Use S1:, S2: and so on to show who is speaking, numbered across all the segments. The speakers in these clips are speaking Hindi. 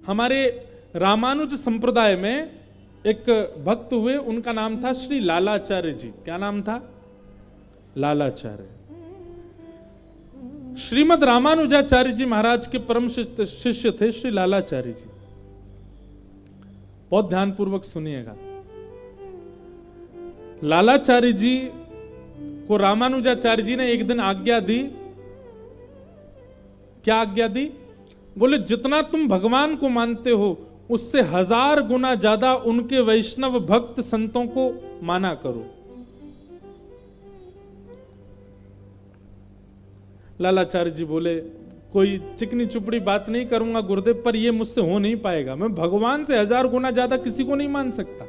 S1: हमारे रामानुज संप्रदाय में एक भक्त हुए, उनका नाम था श्री लालाचार्य जी। क्या नाम था? लालाचार्य। श्रीमद रामानुजाचार्य जी महाराज के परम शिष्य थे श्री लालाचार्य जी। बहुत ध्यानपूर्वक सुनिएगा। लालाचार्य जी को रामानुजाचार्य जी ने एक दिन आज्ञा दी। क्या आज्ञा दी? बोले जितना तुम भगवान को मानते हो उससे 1000 गुना ज्यादा उनके वैष्णव भक्त संतों को माना करो। लालाचार्य जी बोले कोई चिकनी चुपड़ी बात नहीं करूंगा गुरुदेव, पर यह मुझसे हो नहीं पाएगा। मैं भगवान से 1000 गुना ज्यादा किसी को नहीं मान सकता।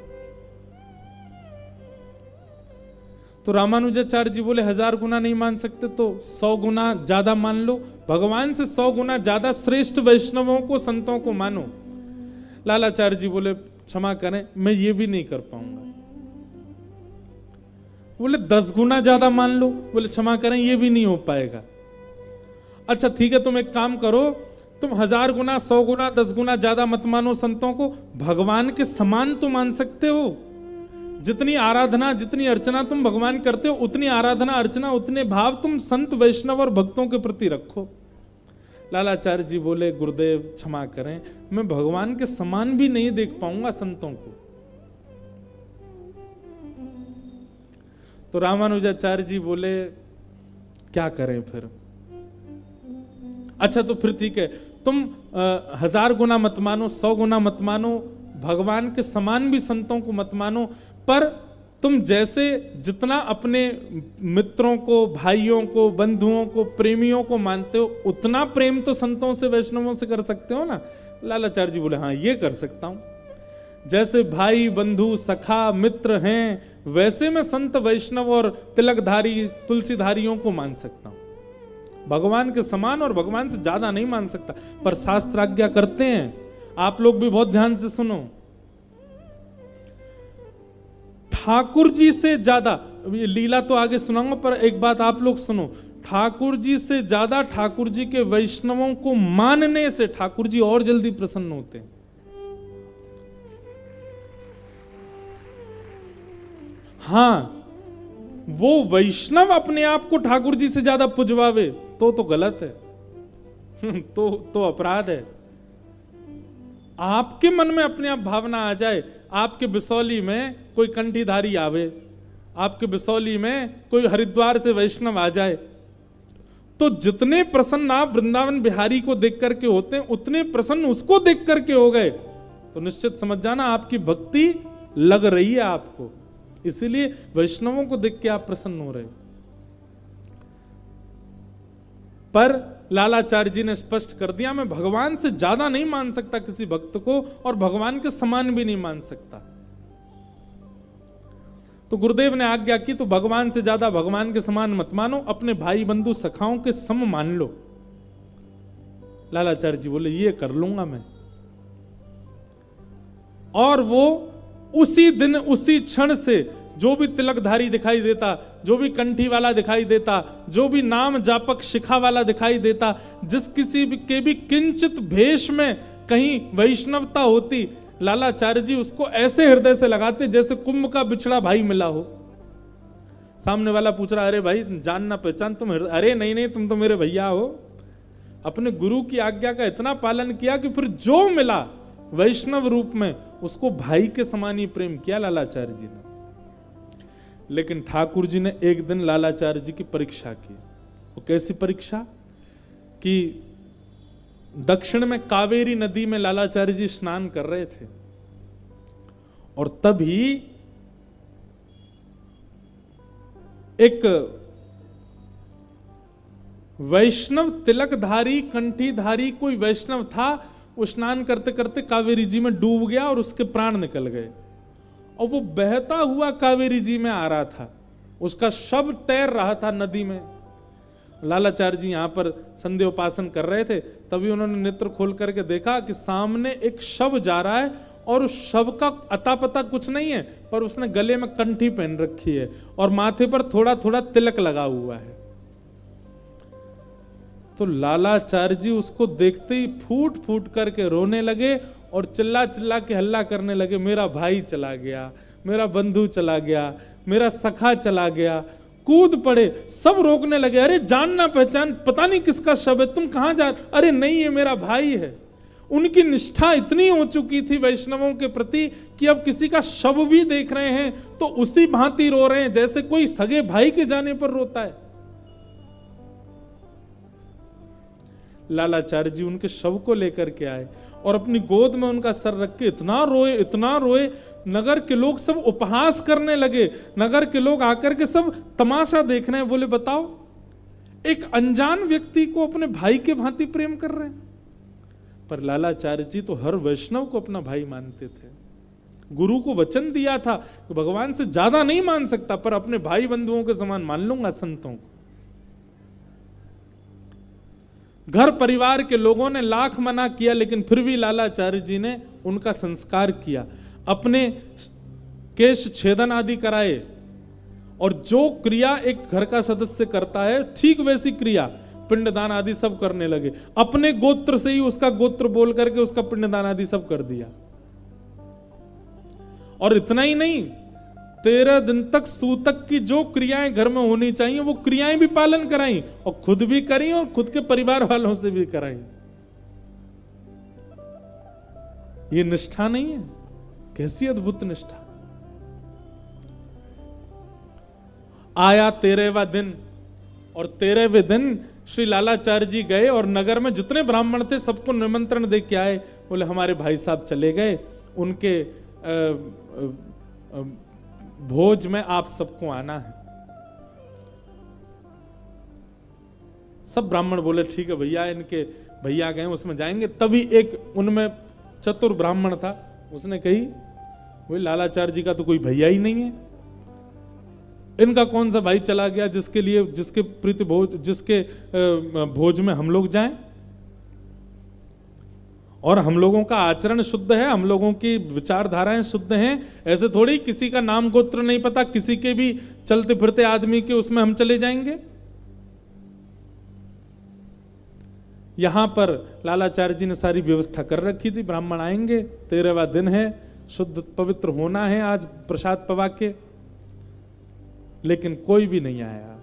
S1: तो रामानुजाचार्य जी बोले 1000 गुना नहीं मान सकते तो 100 गुना ज्यादा मान लो। भगवान से 100 गुना ज्यादा श्रेष्ठ वैष्णवों को, संतों को मानो। लालाचार्य जी बोले क्षमा करें, मैं ये भी नहीं कर पाऊंगा। बोले 10 गुना ज्यादा मान लो। बोले क्षमा करें, ये भी नहीं हो पाएगा। अच्छा ठीक है, तुम एक काम करो, तुम 1000 गुना, 100 गुना, 10 गुना ज्यादा मत मानो संतों को, भगवान के समान तो मान सकते हो। जितनी आराधना, जितनी अर्चना तुम भगवान करते हो, उतनी आराधना अर्चना, उतने भाव तुम संत वैष्णव और भक्तों के प्रति रखो। लालाचार्य जी बोले गुरुदेव क्षमा करें, मैं भगवान के समान भी नहीं देख पाऊंगा संतों को। तो रामानुजाचार्य जी बोले क्या करें फिर? अच्छा तो फिर ठीक है, तुम 1000 गुना मत मानो, 100 गुना मत मानो, भगवान के समान भी संतों को मत मानो, पर तुम जैसे जितना अपने मित्रों को, भाइयों को, बंधुओं को, प्रेमियों को मानते हो, उतना प्रेम तो संतों से, वैष्णवों से कर सकते हो ना? लालाचार्य जी बोले हाँ ये कर सकता हूं। जैसे भाई, बंधु, सखा, मित्र हैं, वैसे मैं संत, वैष्णव और तिलकधारी, तुलसीधारियों को मान सकता हूं। भगवान के समान और भगवान से ज्यादा नहीं मान सकता, पर शास्त्र आज्ञा करते हैं। आप लोग भी बहुत ध्यान से सुनो। ठाकुर जी से ज्यादा, ये लीला तो आगे सुनाऊंगा, पर एक बात आप लोग सुनो। ठाकुर जी से ज्यादा ठाकुर जी के वैष्णवों को मानने से ठाकुर जी और जल्दी प्रसन्न होते हैं। हाँ, वो वैष्णव अपने आप को ठाकुर जी से ज्यादा पुजवावे तो गलत है। तो अपराध है। आपके मन में अपने आप भावना आ जाए, आपके बिसौली में कोई कंठीधारी आवे, आपके बिसौली में कोई हरिद्वार से वैष्णव आ जाए, तो जितने प्रसन्न आप वृंदावन बिहारी को देख करके होते हैं, उतने प्रसन्न उसको देख करके हो गए, तो निश्चित समझ जाना आपकी भक्ति लग रही है आपको। इसीलिए वैष्णवों को देख के आप प्रसन्न हो रहे हो। पर लालाचार्य जी ने स्पष्ट कर दिया, मैं भगवान से ज्यादा नहीं मान सकता किसी भक्त को, और भगवान के समान भी नहीं मान सकता। तो गुरुदेव ने आज्ञा की, तो भगवान से ज्यादा, भगवान के समान मत मानो, अपने भाई, बंधु, सखाओं के सम मान लो। लालाचार्य जी बोले ये कर लूंगा मैं। और वो उसी दिन, उसी क्षण से जो भी तिलकधारी दिखाई देता, जो भी कंठी वाला दिखाई देता, जो भी नाम जापक शिखा वाला दिखाई देता, जिस किसी के भी किंचित भेष में कहीं वैष्णवता होती, लालाचार्य जी उसको ऐसे हृदय से लगाते जैसे कुंभ का बिछड़ा भाई मिला हो। सामने वाला पूछ रहा, अरे भाई जान ना पहचान तुम? अरे नहीं नहीं, तुम तो मेरे भैया हो। अपने गुरु की आज्ञा का इतना पालन किया कि फिर जो मिला वैष्णव रूप में, उसको भाई के समान ही प्रेम किया लालाचार्य जी ने। लेकिन ठाकुर जी ने एक दिन लालाचार्य जी की परीक्षा की। वो कैसी परीक्षा? कि दक्षिण में कावेरी नदी में लालाचार्य जी स्नान कर रहे थे, और तभी एक वैष्णव तिलकधारी, कंठीधारी कोई वैष्णव था, वो स्नान करते करते कावेरी जी में डूब गया और उसके प्राण निकल गए। और वो बहता हुआ कावेरी जी में आ रहा था, उसका शव तैर रहा था नदी में। लालाचार्य जी यहां पर संध्या उपासन कर रहे थे, तभी उन्होंने नेत्र खोल करके देखा कि सामने एक शव जा रहा है, और उस शव का अता पता कुछ नहीं है, पर उसने गले में कंठी पहन रखी है और माथे पर थोड़ा थोड़ा तिलक लगा हुआ है। तो लालाचार्य जी उसको देखते ही फूट फूट करके रोने लगे और चिल्ला चिल्ला के हल्ला करने लगे, मेरा भाई चला गया, मेरा बंधु चला गया, मेरा सखा चला गया। कूद पड़े, सब रोकने लगे, अरे जान ना पहचान, पता नहीं किसका शव है, तुम कहां जा, अरे नहीं ये मेरा भाई है। उनकी निष्ठा इतनी हो चुकी थी वैष्णवों के प्रति कि अब किसी का शव भी देख रहे हैं तो उसी भांति रो रहे हैं जैसे कोई सगे भाई के जाने पर रोता है। लालाचार्य जी उनके शव को लेकर के आए और अपनी गोद में उनका सर रख के इतना रोए, नगर के लोग सब उपहास करने लगे, नगर के लोग आकर के सब तमाशा देख रहे हैं। बोले बताओ, एक अनजान व्यक्ति को अपने भाई के भांति प्रेम कर रहे हैं। पर लालाचार्य जी तो हर वैष्णव को अपना भाई मानते थे। गुरु को वचन दिया था कि भगवान से ज्यादा नहीं मान सकता पर अपने भाई बंधुओं के समान मान लूंगा संतों को। घर परिवार के लोगों ने लाख मना किया लेकिन फिर भी लालाचार्य जी ने उनका संस्कार किया, अपने केश छेदन आदि कराए और जो क्रिया एक घर का सदस्य करता है ठीक वैसी क्रिया पिंडदान आदि सब करने लगे। अपने गोत्र से ही उसका गोत्र बोल करके उसका पिंडदान आदि सब कर दिया। और इतना ही नहीं, 13 दिन तक सूतक की जो क्रियाएं घर में होनी चाहिए वो क्रियाएं भी पालन कराई और खुद भी करी और खुद के परिवार वालों से भी कराई। ये निष्ठा नहीं है? कैसी अद्भुत निष्ठा। आया 13वां दिन और 13वें दिन श्री लालाचार्य जी गए और नगर में जितने ब्राह्मण थे सबको निमंत्रण दे के आए। बोले हमारे भाई साहब चले गए, उनके भोज में आप सबको आना है। सब ब्राह्मण बोले ठीक है भैया, इनके भैया गए उसमें जाएंगे। तभी एक उनमें चतुर ब्राह्मण था, उसने कही वही लालाचार्य जी का तो कोई भैया ही नहीं है, इनका कौन सा भाई चला गया जिसके प्रीति भोज, जिसके भोज में हम लोग जाएं। और हम लोगों का आचरण शुद्ध है, हम लोगों की विचारधाराएं शुद्ध हैं। ऐसे थोड़ी किसी का नाम गोत्र नहीं पता, किसी के भी चलते फिरते आदमी के उसमें हम चले जाएंगे। यहां पर लालाचार्य जी ने सारी व्यवस्था कर रखी थी, ब्राह्मण आएंगे, 13वां दिन है, शुद्ध पवित्र होना है आज प्रसाद पवा के। लेकिन कोई भी नहीं आया।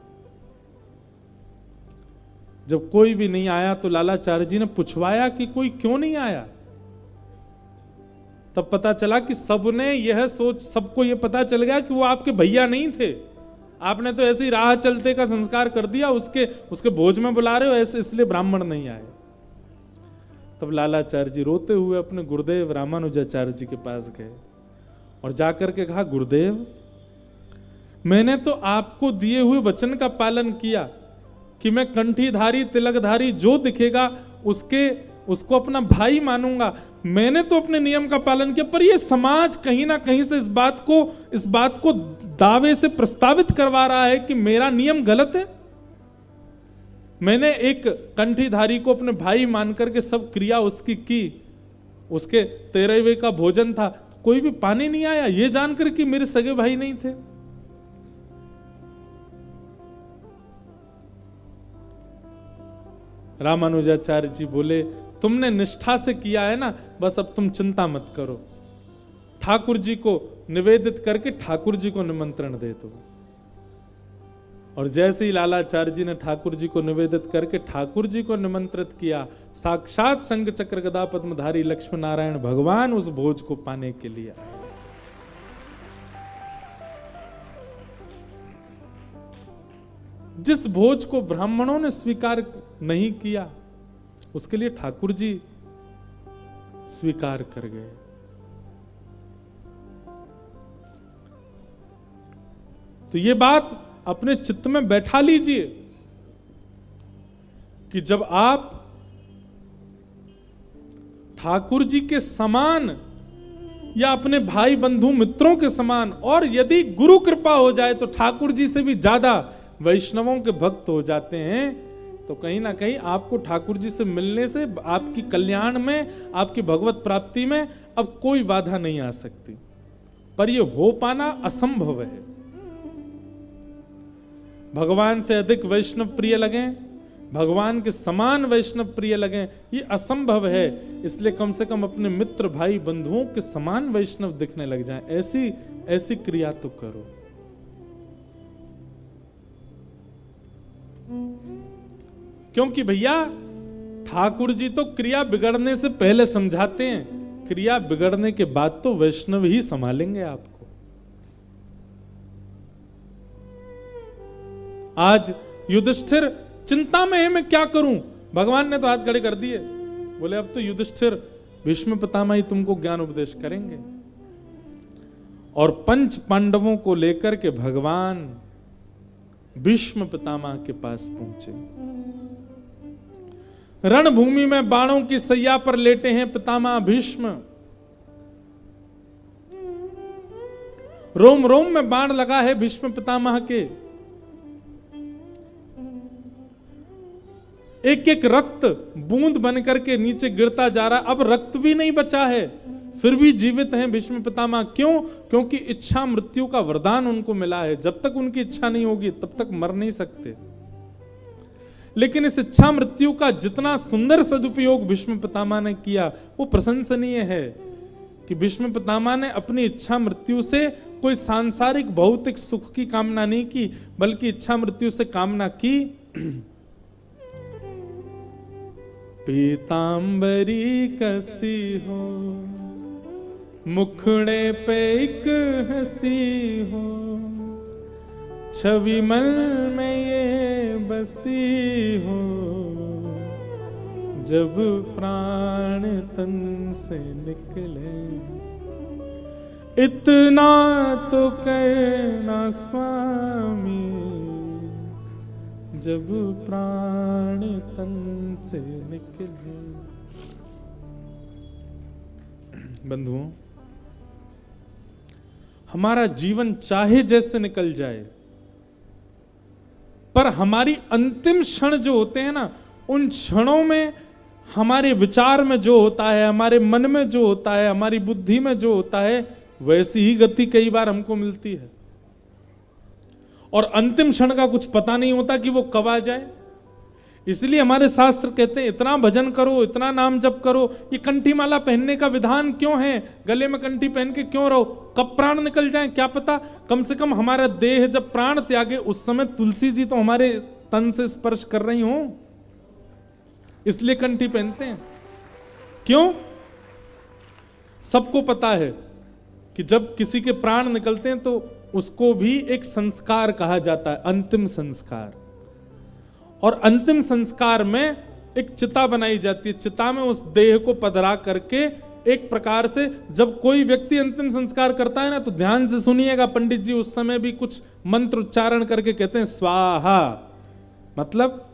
S1: जब कोई भी नहीं आया तो लालाचार्य जी ने पूछवाया कि कोई क्यों नहीं आया। तब पता चला कि सबने यह सोच, सबको यह पता चल गया कि वो आपके भैया नहीं थे, आपने तो ऐसे ही राह चलते का संस्कार कर दिया, उसके भोज में बुला रहे हो ऐसे, इसलिए ब्राह्मण नहीं आए। तब लालाचार्य जी रोते हुए अपने गुरुदेव रामानुजाचार्य जी के पास गए और जाकर के कहा, गुरुदेव मैंने तो आपको दिए हुए वचन का पालन किया कि मैं कंठीधारी तिलकधारी जो दिखेगा उसको अपना भाई मानूंगा। मैंने तो अपने नियम का पालन किया, पर यह समाज कहीं ना कहीं से इस बात को दावे से प्रस्तावित करवा रहा है कि मेरा नियम गलत है। मैंने एक कंठीधारी को अपने भाई मान करके सब क्रिया उसकी की, उसके 13वें का भोजन था, कोई भी पानी नहीं आया, ये जानकर कि मेरे सगे भाई नहीं थे। रामानुजाचार्य जी बोले, तुमने निष्ठा से किया है ना, बस अब तुम चिंता मत करो, ठाकुर जी को निवेदित करके ठाकुर जी को निमंत्रण दे दो। और जैसे ही लालाचार्य जी ने ठाकुर जी को निवेदित करके ठाकुर जी को निमंत्रित किया, साक्षात शंख चक्र गदा पद्मधारी लक्ष्मी नारायण भगवान उस भोज को पाने के लिए आए। जिस भोज को ब्राह्मणों ने स्वीकार नहीं किया उसके लिए ठाकुर जी स्वीकार कर गए। तो ये बात अपने चित्त में बैठा लीजिए कि जब आप ठाकुर जी के समान या अपने भाई बंधु मित्रों के समान, और यदि गुरु कृपा हो जाए तो ठाकुर जी से भी ज्यादा वैष्णवों के भक्त हो जाते हैं, तो कहीं ना कहीं आपको ठाकुर जी से मिलने से आपकी कल्याण में, आपकी भगवत प्राप्ति में अब कोई बाधा नहीं आ सकती। पर यह हो पाना असंभव है। भगवान से अधिक वैष्णव प्रिय लगे, भगवान के समान वैष्णव प्रिय लगे, ये असंभव है। इसलिए कम से कम अपने मित्र भाई बंधुओं के समान वैष्णव दिखने लग जाएं। ऐसी ऐसी क्रिया तो करो। क्योंकि भैया ठाकुर जी तो क्रिया बिगड़ने से पहले समझाते हैं, क्रिया बिगड़ने के बाद तो वैष्णव ही संभालेंगे आपको। आज युधिष्ठिर चिंता में है, मैं क्या करूं? भगवान ने तो हाथ खड़े कर दिए, बोले अब तो युधिष्ठिर भीष्म पितामह ही तुमको ज्ञान उपदेश करेंगे। और पंच पांडवों को लेकर के भगवान भीष्म पितामह के पास पहुंचे। रणभूमि में बाणों की सैया पर लेटे हैं पितामह भीष्म। रोम रोम में बाण लगा है भीष्म पितामह के। एक एक रक्त बूंद बनकर के नीचे गिरता जा रहा। अब रक्त भी नहीं बचा है, फिर भी जीवित हैं भीष्म पितामह। क्यों? क्योंकि इच्छा मृत्यु का वरदान उनको मिला है। जब तक उनकी इच्छा नहीं होगी तब तक मर नहीं सकते। लेकिन इस इच्छा मृत्यु का जितना सुंदर सदुपयोग भीष्म पितामह ने किया वो प्रशंसनीय है। कि भीष्म पितामह ने अपनी इच्छा मृत्यु से कोई सांसारिक भौतिक सुख की कामना नहीं की, बल्कि इच्छा मृत्यु से कामना की पीतांबरी कसी हो, मुखड़े पे एक हंसी हो, छवि मन में ये बसी हो, जब प्राण तन से निकले। इतना तो कहना स्वामी, जब प्राण तन से निकले। बंधुओं, हमारा जीवन चाहे जैसे निकल जाए, पर हमारी अंतिम क्षण जो होते हैं ना, उन क्षणों में हमारे विचार में जो होता है, हमारे मन में जो होता है, हमारी बुद्धि में जो होता है, वैसी ही गति कई बार हमको मिलती है। और अंतिम क्षण का कुछ पता नहीं होता कि वो कब आ जाए। इसलिए हमारे शास्त्र कहते हैं इतना भजन करो, इतना नाम जप करो। ये कंठी माला पहनने का विधान क्यों है? गले में कंठी पहन के क्यों रहो? कब प्राण निकल जाए क्या पता। कम से कम हमारा देह जब प्राण त्यागे उस समय तुलसी जी तो हमारे तन से स्पर्श कर रही हो, इसलिए कंठी पहनते हैं। क्यों? सबको पता है कि जब किसी के प्राण निकलते हैं तो उसको भी एक संस्कार कहा जाता है, अंतिम संस्कार। और अंतिम संस्कार में एक चिता बनाई जाती है। चिता में उस देह को पधरा करके एक प्रकार से जब कोई व्यक्ति अंतिम संस्कार करता है ना, तो ध्यान से सुनिएगा, पंडित जी उस समय भी कुछ मंत्र उच्चारण करके कहते हैं स्वाहा। मतलब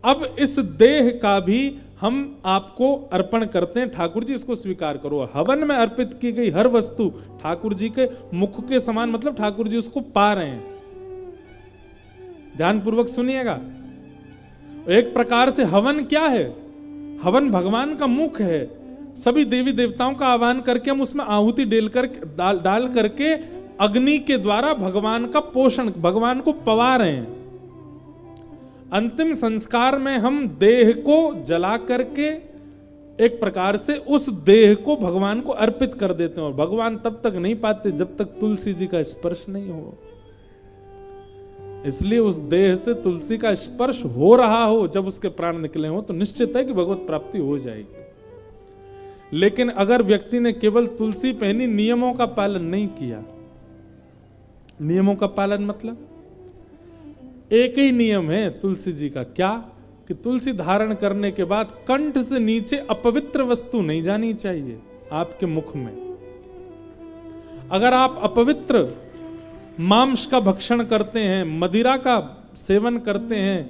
S1: अब इस देह का भी हम आपको अर्पण करते हैं, ठाकुर जी इसको स्वीकार करो। हवन में अर्पित की गई हर वस्तु ठाकुर जी के मुख के समान, मतलब ठाकुर जी उसको पा रहे हैं। ध्यानपूर्वक सुनिएगा। एक प्रकार से हवन क्या है? हवन भगवान का मुख है। सभी देवी देवताओं का आह्वान करके हम उसमें आहुति डाल करके अग्नि के द्वारा भगवान का पोषण, भगवान को पवा रहे हैं। अंतिम संस्कार में हम देह को जला करके एक प्रकार से उस देह को भगवान को अर्पित कर देते हैं। और भगवान तब तक नहीं पाते जब तक तुलसी जी का स्पर्श नहीं हो। इसलिए उस देह से तुलसी का स्पर्श हो रहा हो जब उसके प्राण निकले हो, तो निश्चित है कि भगवत प्राप्ति हो जाएगी। लेकिन अगर व्यक्ति ने केवल तुलसी पहनी, नियमों का पालन नहीं किया, नियमों का पालन मतलब एक ही नियम है तुलसी जी का, क्या? कि तुलसी धारण करने के बाद कंठ से नीचे अपवित्र वस्तु नहीं जानी चाहिए आपके मुख में। अगर आप अपवित्र मांस का भक्षण करते हैं, मदिरा का सेवन करते हैं,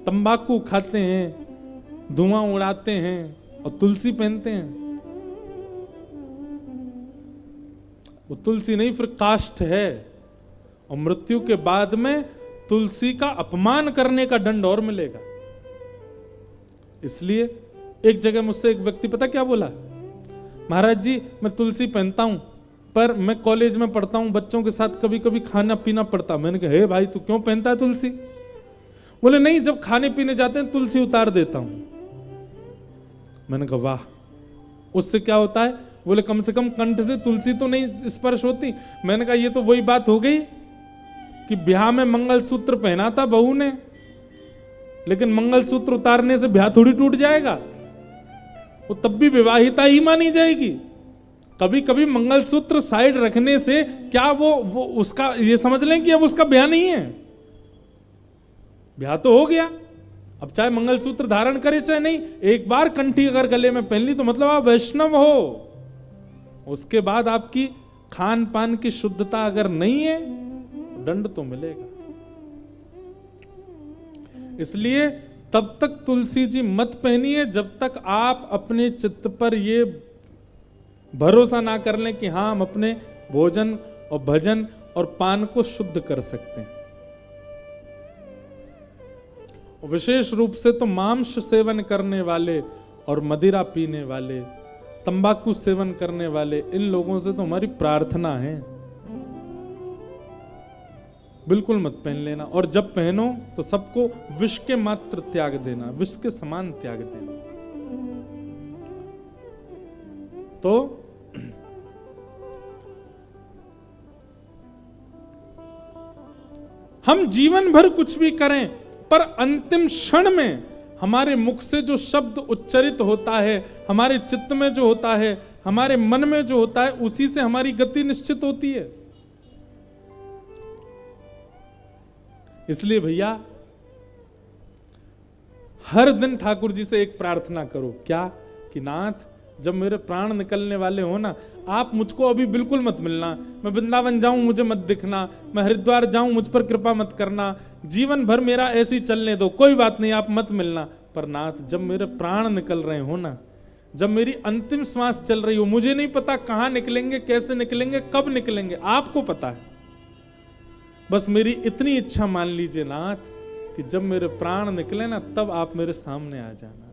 S1: तंबाकू खाते हैं, धुआं उड़ाते हैं और तुलसी पहनते हैं, वो तुलसी नहीं फिर काष्ठ है। और मृत्यु के बाद में तुलसी का अपमान करने का दंड और मिलेगा। इसलिए एक जगह मुझसे एक व्यक्ति पता क्या बोला, महाराज जी मैं तुलसी पहनता हूं पर मैं कॉलेज में पढ़ता हूं, बच्चों के साथ कभी कभी खाना पीना पड़ता। मैंने कहा हे भाई तू क्यों पहनता है तुलसी? बोले नहीं, जब खाने पीने जाते हैं तुलसी उतार देता हूं। मैंने कहा वाह, उससे क्या होता है? बोले कम से कम कंठ से तुलसी तो नहीं स्पर्श होती। मैंने कहा ये तो वही बात हो गई कि ब्याह में मंगलसूत्र पहना था बहू ने, लेकिन मंगलसूत्र उतारने से ब्याह थोड़ी टूट जाएगा, वो तब भी विवाहिता ही मानी जाएगी। कभी कभी मंगलसूत्र साइड रखने से क्या वो उसका ये समझ लें कि अब उसका ब्याह नहीं है, ब्याह तो हो गया। अब चाहे मंगलसूत्र धारण करे चाहे नहीं, एक बार कंठी अगर गले में पहन ली तो मतलब आप वैष्णव हो। उसके बाद आपकी खान पान की शुद्धता अगर नहीं है, दंड तो मिलेगा। इसलिए तब तक तुलसी जी मत पहनिए जब तक आप अपने चित्त पर ये भरोसा ना कर लें कि हाँ हम अपने भोजन और भजन और पान को शुद्ध कर सकते हैं। विशेष रूप से तो मांस सेवन करने वाले और मदिरा पीने वाले, तंबाकू सेवन करने वाले, इन लोगों से तो हमारी प्रार्थना है बिल्कुल मत पहन लेना। और जब पहनो तो सबको विष के मात्र त्याग देना, विष के समान त्याग देना। तो हम जीवन भर कुछ भी करें, पर अंतिम क्षण में हमारे मुख से जो शब्द उच्चरित होता है, हमारे चित्त में जो होता है, हमारे मन में जो होता है, उसी से हमारी गति निश्चित होती है। इसलिए भैया हर दिन ठाकुर जी से एक प्रार्थना करो, क्या कि नाथ जब मेरे प्राण निकलने वाले हो ना, आप मुझको अभी बिल्कुल मत मिलना। मैं वृंदावन जाऊं मुझे मत दिखना, मैं हरिद्वार जाऊं मुझ पर कृपा मत करना, जीवन भर मेरा ऐसे ही चलने दो, कोई बात नहीं, आप मत मिलना। पर नाथ जब मेरे प्राण निकल रहे हो ना, जब मेरी अंतिम श्वास चल रही हो, मुझे नहीं पता कहां निकलेंगे, कैसे निकलेंगे, कब निकलेंगे, आपको पता है। बस मेरी इतनी इच्छा मान लीजिए नाथ कि जब मेरे प्राण निकले ना, तब आप मेरे सामने आ जाना।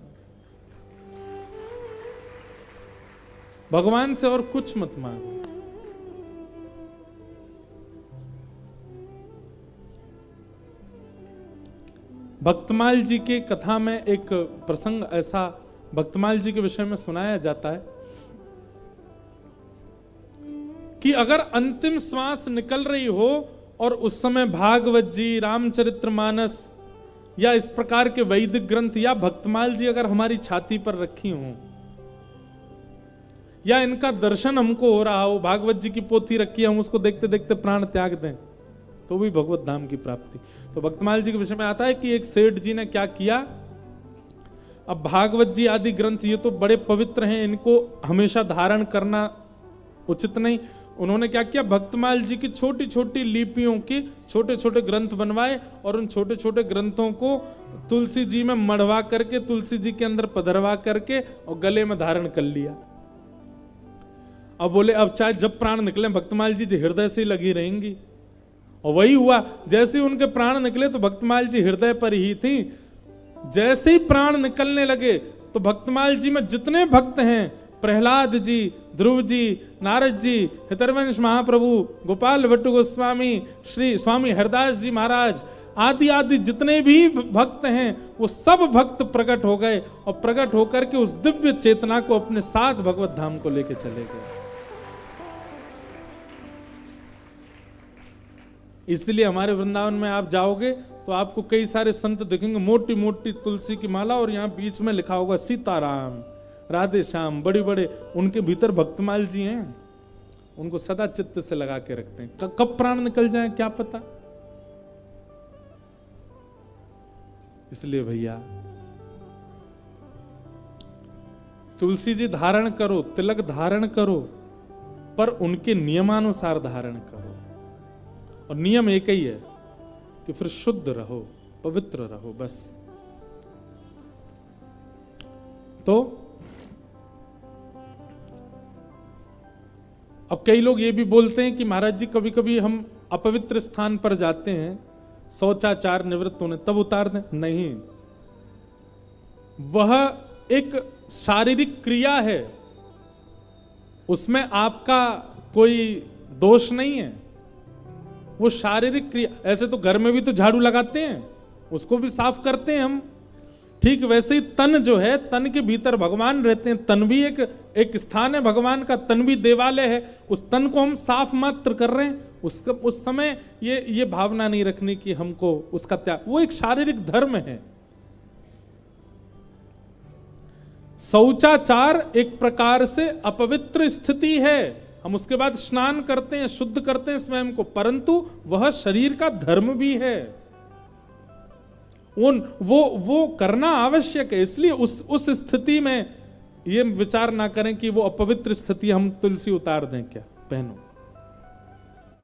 S1: भगवान से और कुछ मत मांगो। भक्तमाल जी के कथा में एक प्रसंग ऐसा भक्तमाल जी के विषय में सुनाया जाता है कि अगर अंतिम श्वास निकल रही हो और उस समय भागवत जी, रामचरितमानस या इस प्रकार के वैदिक ग्रंथ या भक्तमाल जी अगर हमारी छाती पर रखी हों, या इनका दर्शन हमको हो रहा हो, भागवत जी की पोथी रखी है, हम उसको देखते देखते प्राण त्याग दें, तो भी भगवत धाम की प्राप्ति। तो भक्तमाल जी के विषय में आता है कि एक सेठ जी ने क्या किया। अब भागवत जी आदि ग्रंथ ये तो बड़े पवित्र हैं, इनको हमेशा धारण करना उचित नहीं। उन्होंने क्या किया, भक्तमाल जी की छोटी छोटी लिपियों के छोटे छोटे ग्रंथ बनवाए और उन छोटे छोटे ग्रंथों को तुलसी जी में मढ़वा करके, तुलसी जी के अंदर पधरवा करके और गले में धारण कर लिया। अब बोले अब चाहे जब प्राण निकले भक्तमाल जी हृदय से लगी रहेंगी। और वही हुआ, जैसे ही उनके प्राण निकले तो भक्तमाल जी हृदय पर ही थी। जैसे ही प्राण निकलने लगे तो भक्तमाल जी में जितने भक्त हैं, प्रहलाद जी, ध्रुव जी, नारद जी, हितरवंश महाप्रभु, गोपाल भट्ट गोस्वामी, श्री स्वामी हरदास जी महाराज आदि आदि जितने भी भक्त हैं, वो सब भक्त प्रकट हो गए और प्रकट होकर के उस दिव्य चेतना को अपने साथ भगवत धाम को लेके चले गए। इसलिए हमारे वृंदावन में आप जाओगे तो आपको कई सारे संत दिखेंगे, मोटी मोटी तुलसी की माला और यहाँ बीच में लिखा होगा सीताराम, राधे श्याम, बड़े बड़े, उनके भीतर भक्तमाल जी हैं, उनको सदा चित्त से लगा के रखते हैं। कब प्राण निकल जाए क्या पता। इसलिए भैया तुलसी जी धारण करो, तिलक धारण करो, पर उनके नियमानुसार धारण करो। और नियम एक ही है कि फिर शुद्ध रहो, पवित्र रहो, बस। तो अब कई लोग ये भी बोलते हैं कि महाराज जी कभी कभी हम अपवित्र स्थान पर जाते हैं, शौचाचार निवृत्त होने, तब उतार दें। नहीं, वह एक शारीरिक क्रिया है, उसमें आपका कोई दोष नहीं है। वो शारीरिक क्रिया, ऐसे तो घर में भी तो झाड़ू लगाते हैं, उसको भी साफ करते हैं हम। ठीक वैसे ही तन जो है, तन के भीतर भगवान रहते हैं, तन भी एक स्थान है भगवान का, तन भी देवालय है, उस तन को हम साफ मात्र कर रहे हैं। उस समय ये भावना नहीं रखनी कि हमको उसका त्याग, वो एक शारीरिक धर्म है। शौचाचार एक प्रकार से अपवित्र स्थिति है, हम उसके बाद स्नान करते हैं, शुद्ध करते हैं स्वयं को, परंतु वह शरीर का धर्म भी है, वो करना आवश्यक है। इसलिए उस स्थिति में ये विचार ना करें कि वो अपवित्र स्थिति, हम तुलसी उतार दें क्या, पहनो।